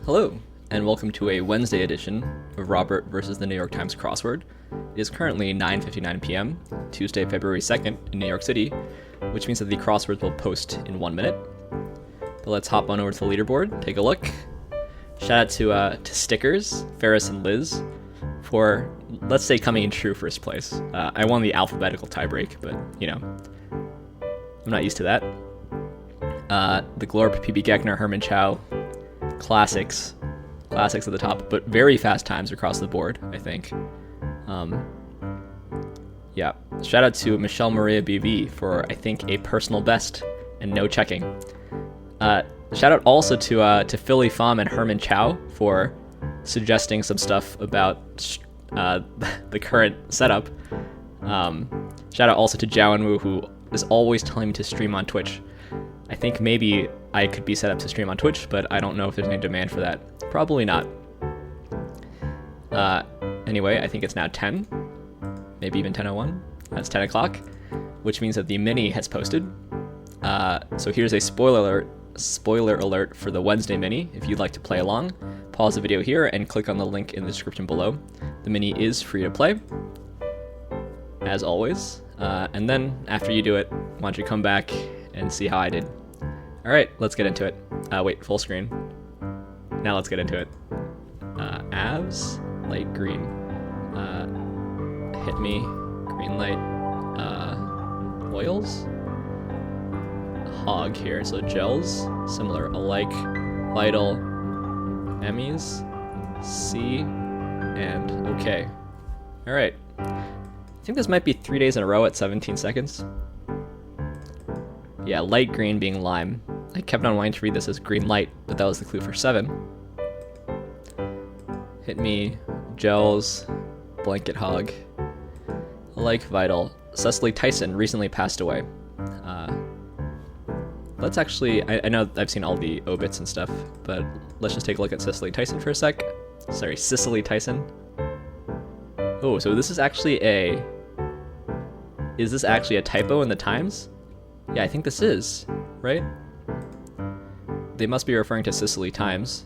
Hello, and welcome to a Wednesday edition of Robert versus the New York Times Crossword. It is currently 9:59 p.m., Tuesday, February 2nd, in New York City, which means that the crosswords will post in 1 minute. But let's hop on over to the leaderboard, take a look. Shout out to Stickers, Ferris and Liz, for, let's say, coming in true first place. I won the alphabetical tiebreak, but, I'm not used to that. The Glorp, PB Geckner, Herman Chau, classics at the top, but very fast times across the board, I think. Shout out to Michelle Maria BV for, I think, a personal best and no checking. Shout out also to PhillyPham and Herman Chau for suggesting some stuff about the current setup. Shout out also to Jiawen, who is always telling me to stream on Twitch. I think maybe I could be set up to stream on Twitch, but I don't know if there's any demand for that. Probably not. Anyway, I think it's now 10, maybe even 10:01. That's 10 o'clock, which means that the mini has posted. So here's a spoiler alert for the Wednesday mini. If you'd like to play along, pause the video here and click on the link in the description below. The mini is free to play, as always. And then after you do it, why don't you come back and see how I did. All right, let's get into it. Wait, full screen. Now let's get into it. Avs, light green. Hit me, green light. Oils. Hog here, so gels, similar, alike, vital, Emmys, C, and okay. All right. I think this might be 3 days in a row at 17 seconds. Yeah, light green being lime. I kept on wanting to read this as green light, but that was the clue for 7. Hit me, gels, blanket hog, like vital. Cicely Tyson recently passed away. Let's actually, I know I've seen all the obits and stuff, but let's just take a look at Cicely Tyson for a sec. Sorry, Cicely Tyson. Oh, so this is actually is this actually a typo in the Times? Yeah, I think this is, right? They must be referring to Cicely Times,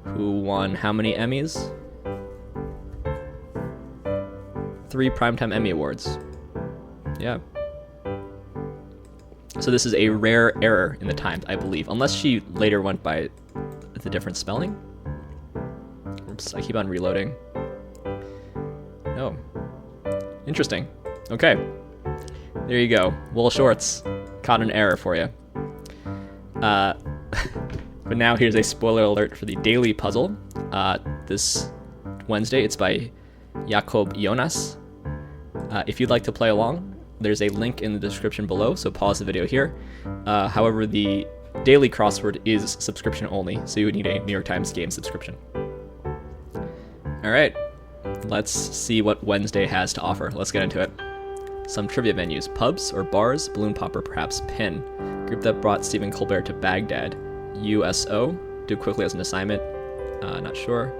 who won how many Emmys? 3 Primetime Emmy Awards. Yeah. So this is a rare error in the Times, I believe, unless she later went by the different spelling. Oops, I keep on reloading. Oh. Interesting. Okay. There you go. Will Shortz caught an error for you. But now here's a spoiler alert for the daily puzzle. This Wednesday, it's by Yacob Yonas. If you'd like to play along, there's a link in the description below, so pause the video here. However, the daily crossword is subscription only, so you would need a New York Times game subscription. All right, let's see what Wednesday has to offer. Let's get into it. Some trivia venues: pubs or bars, balloon popper, perhaps pin. Group that brought Stephen Colbert to Baghdad. USO, do quickly as an assignment. Not sure.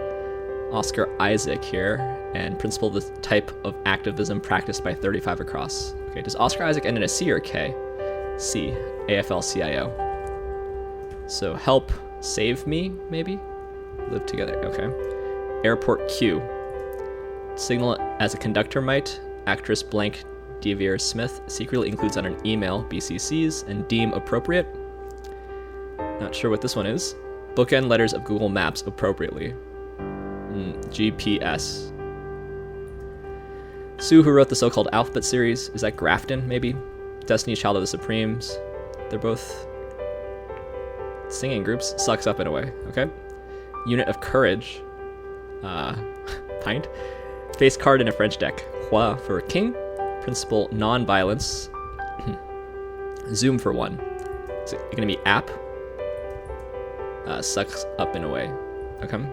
Oscar Isaac here, and principle the type of activism practiced by 35 across. Okay, does Oscar Isaac end in a C or a K? C, AFL-CIO. So help save me, maybe? Live together, okay. Airport Q. Signal as a conductor might. Actress blank DeVere Smith secretly includes on an email BCCs and deem appropriate. Not sure what this one is. Bookend letters of Google Maps appropriately. GPS. Sue, who wrote the so-called Alphabet series, is that Grafton, maybe? Destiny's Child of the Supremes. They're both singing groups. Sucks up in a way, okay? Unit of Courage. Pint. Face card in a French deck. Roi for king. Principle non-violence. Zoom for 1. Is it going to be app? Sucks up in a way. Okay.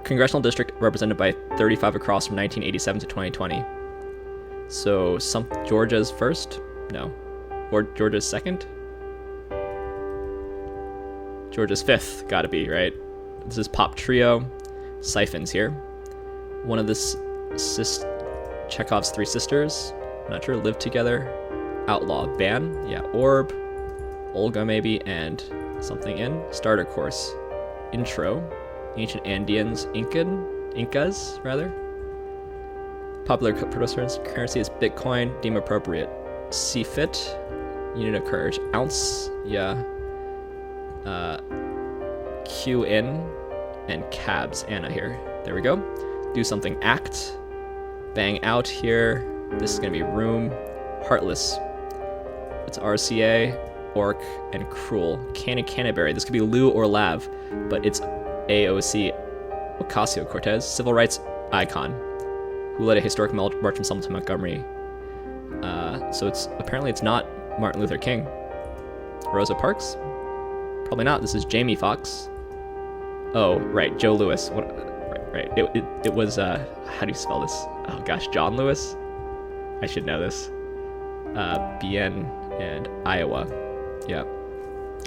Congressional district represented by 35 across from 1987 to 2020. So Georgia's first? No. Or Georgia's second? Georgia's fifth, gotta be, right? This is Pop Trio. Siphons here. One of this Chekhov's 3 sisters. Not sure. Live Together. Outlaw. Ban. Yeah. Orb. Olga maybe. And something in. Starter course. Intro. Ancient Andeans, Incas, rather. Popular cryptocurrency is Bitcoin, deem appropriate. See fit, unit of courage. Ounce, yeah. Q in, and cabs, Anna here. There we go. Do something, act. Bang out here. This is gonna be room. Heartless. It's RCA, orc, and cruel. Canterbury. This could be Lou or Lav, but it's AOC, Ocasio-Cortez, civil rights icon, who led a historic march from Selma to Montgomery. So it's not Martin Luther King. Rosa Parks? Probably not. This is Jamie Foxx. Oh, right, Joe Lewis. What? Right. It was how do you spell this? Oh gosh, John Lewis. I should know this. BN and Iowa. Yeah,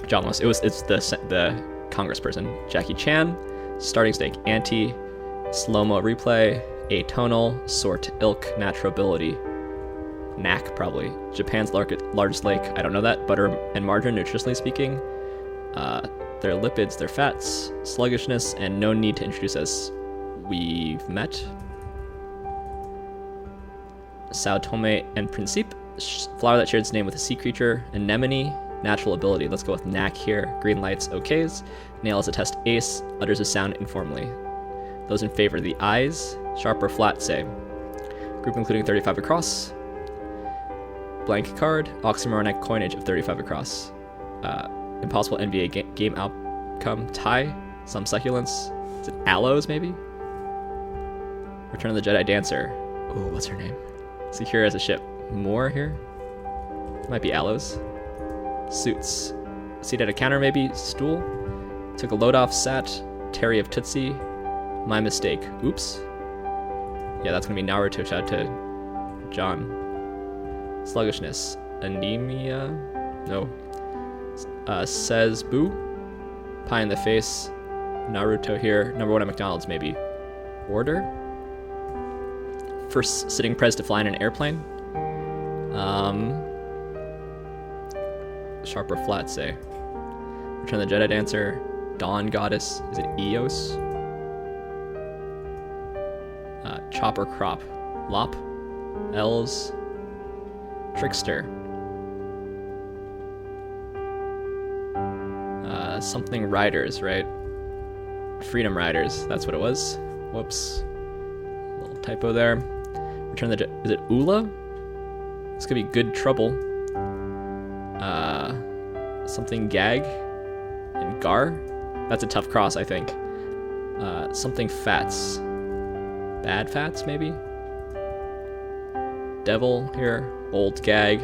John Lewis. It's the congressperson. Jackie Chan. Starting stake. Anti. Slow-mo replay. Atonal. Sort. Ilk. Natural ability. Knack, probably. Japan's largest lake. I don't know that. Butter and margarine, nutritionally speaking. Their lipids, their fats, sluggishness, and no need to introduce us. We've met. Sao Tome and Principe. Flower that shared its name with a sea creature. Anemone. Natural ability. Let's go with Knack here. Green lights, okays. Nail is a test ace. Utters a sound informally. Those in favor. The eyes. Sharp or flat, say. Group including 35 across. Blank card. Oxymoronic coinage of 35 across. Impossible NBA game outcome. Tie. Some succulents. Is it Aloes, maybe? Return of the Jedi Dancer. Ooh, what's her name? Secure as a ship. More here? Might be Aloes. Suits. Seat at a counter, maybe? Stool. Took a load off. Sat. Terry of Tootsie. My mistake. Oops. Yeah, that's gonna be Naruto. Shout out to John. Sluggishness. Anemia. No. Says Boo. Pie in the face. Naruto here. Number 1 at McDonald's, maybe. Order. First sitting pres to fly in an airplane. Sharp or flat, say. Return of the Jedi Dancer. Dawn Goddess. Is it Eos? Chop or crop. Lop. Els. Trickster. Something Riders, right? Freedom Riders. That's what it was. Whoops. Little typo there. Return the is it OOLA? This could be Good Trouble. Something Gag and GARR. That's a tough cross, I think. Something Fats. Bad Fats, maybe? Devil here. Old Gag.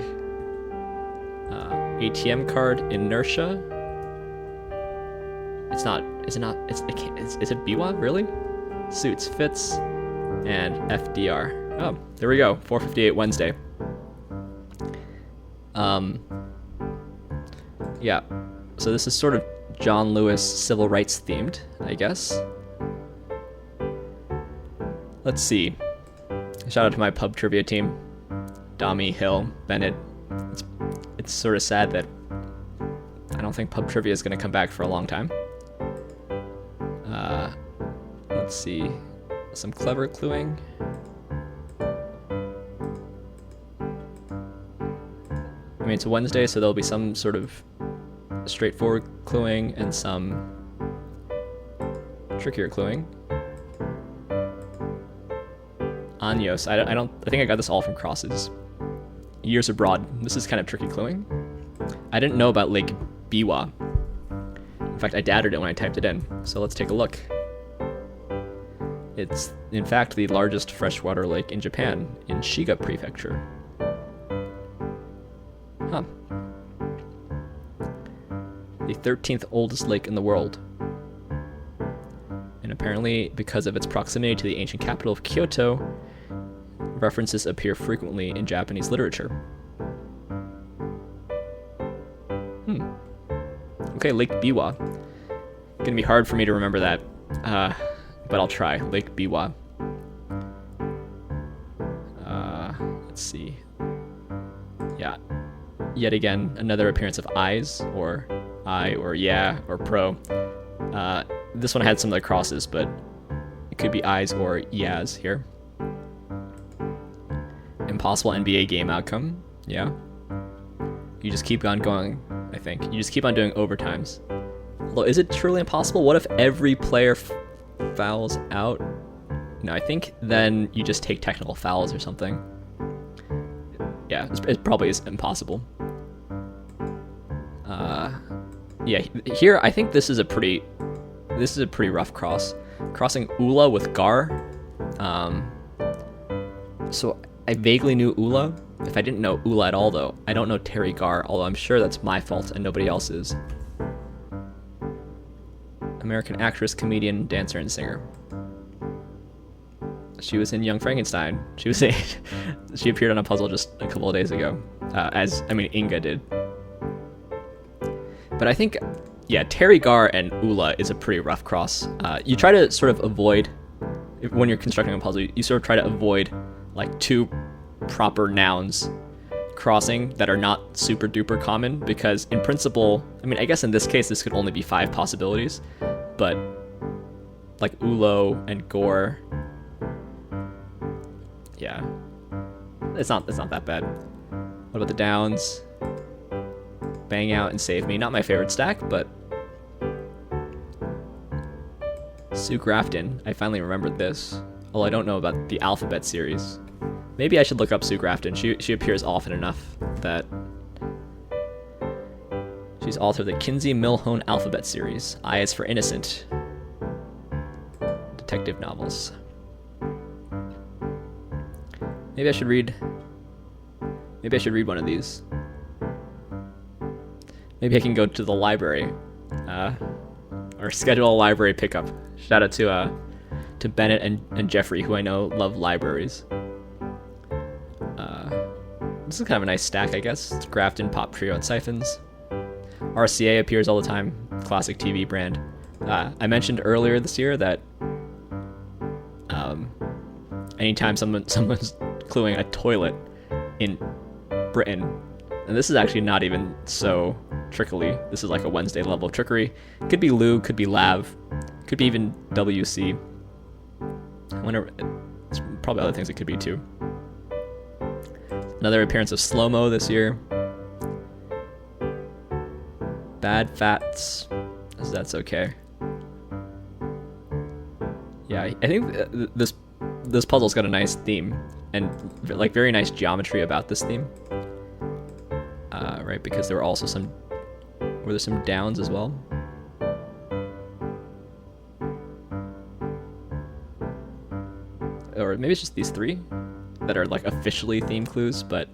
ATM card. Inertia. It's not. Is it not? Is it Biwa? Really? Suits, fits, and FDR. Oh, there we go. 4:58 Wednesday. Yeah. So this is sort of John Lewis civil rights themed, I guess. Let's see. Shout out to my pub trivia team. Dami, Hill, Bennett. It's sort of sad that I don't think pub trivia is going to come back for a long time. Let's see. Some clever cluing. I mean, it's a Wednesday, so there'll be some sort of straightforward cluing and some trickier cluing. Años. I think I got this all from crosses. Years abroad. This is kind of tricky cluing. I didn't know about Lake Biwa. In fact, I doubted it when I typed it in. So let's take a look. It's, in fact, the largest freshwater lake in Japan, in Shiga Prefecture. Huh. The 13th oldest lake in the world. And apparently, because of its proximity to the ancient capital of Kyoto, references appear frequently in Japanese literature. Okay, Lake Biwa. Gonna be hard for me to remember that, but I'll try. Lake Biwa. Let's see. Yeah. Yet again, another appearance of eyes, or I, or yeah, or pro. this one had some of the crosses, but it could be I's or Yaz here. Impossible NBA game outcome. Yeah. You just keep on going, I think. You just keep on doing overtimes. Although, is it truly impossible? What if every player fouls out? No, I think then you just take technical fouls or something. Yeah, it probably is impossible. Yeah, here I think this is a pretty rough cross. Crossing OOLA with GARR. So I vaguely knew OOLA. If I didn't know OOLA at all, though, I don't know Terry GARR, although I'm sure that's my fault and nobody else's. American actress, comedian, dancer, and singer. She was in Young Frankenstein. She appeared on a puzzle just a couple of days ago, Inga did. But I think, yeah, Terry GARR and OOLA is a pretty rough cross. You try to sort of avoid, when you're constructing a puzzle, you sort of try to avoid like two proper nouns crossing that are not super duper common, because in principle, I guess in this case this could only be 5 possibilities, but like Ulo and Gore, yeah, it's not that bad. What about the downs? Bang Out and Save Me, not my favorite stack, but Sue Grafton, I finally remembered this, although I don't know about the Alphabet series. Maybe I should look up Sue Grafton. She appears often enough that she's authored the Kinsey Milhone Alphabet series. I is for Innocent. Detective novels. Maybe I should read one of these. Maybe I can go to the library, or schedule a library pickup. Shout out to Bennett and Jeffrey, who I know love libraries. This is kind of a nice stack, I guess. It's Grafton, Pop Trio, and Siphons. RCA appears all the time. Classic TV brand. I mentioned earlier this year that anytime someone's cluing a toilet in Britain, and this is actually not even so trickily. This is like a Wednesday level of trickery. Could be Lou, could be Lav, could be even WC. I wonder, it's probably other things it could be too. Another appearance of Slow-Mo this year. Bad Fats, as that's okay. Yeah, I think this puzzle's got a nice theme and like very nice geometry about this theme. Right, because there were also were there some downs as well? Or maybe it's just these 3 that are like officially theme clues, but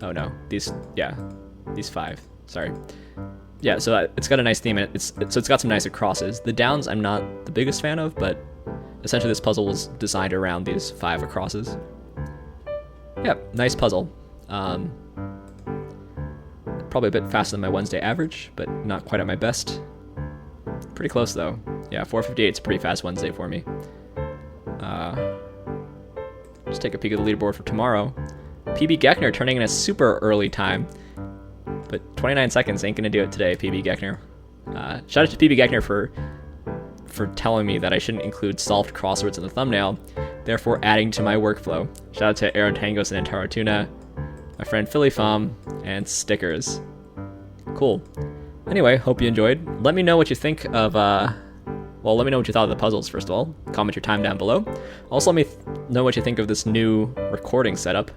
oh no, these 5. Sorry. Yeah, so it's got a nice theme, and it's got some nicer crosses. The downs I'm not the biggest fan of, but essentially this puzzle was designed around these 5 crosses. Yeah, nice puzzle. Probably a bit faster than my Wednesday average, but not quite at my best. Pretty close though. Yeah, 4:58 is a pretty fast Wednesday for me. Just take a peek at the leaderboard for tomorrow. PB Geckner turning in a super early time, but 29 seconds ain't gonna do it today, PB Geckner. Shout out to PB Geckner for telling me that I shouldn't include solved crosswords in the thumbnail, therefore adding to my workflow. Shout out to Aaron Tangos and Antaro Tuna, my friend PhillyPham, and stickers. Cool. Anyway, hope you enjoyed. Let me know what you think of, let me know what you thought of the puzzles, first of all. Comment your time down below. Also, let me know what you think of this new recording setup.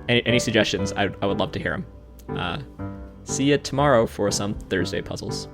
Any suggestions, I would love to hear them. See you tomorrow for some Thursday puzzles.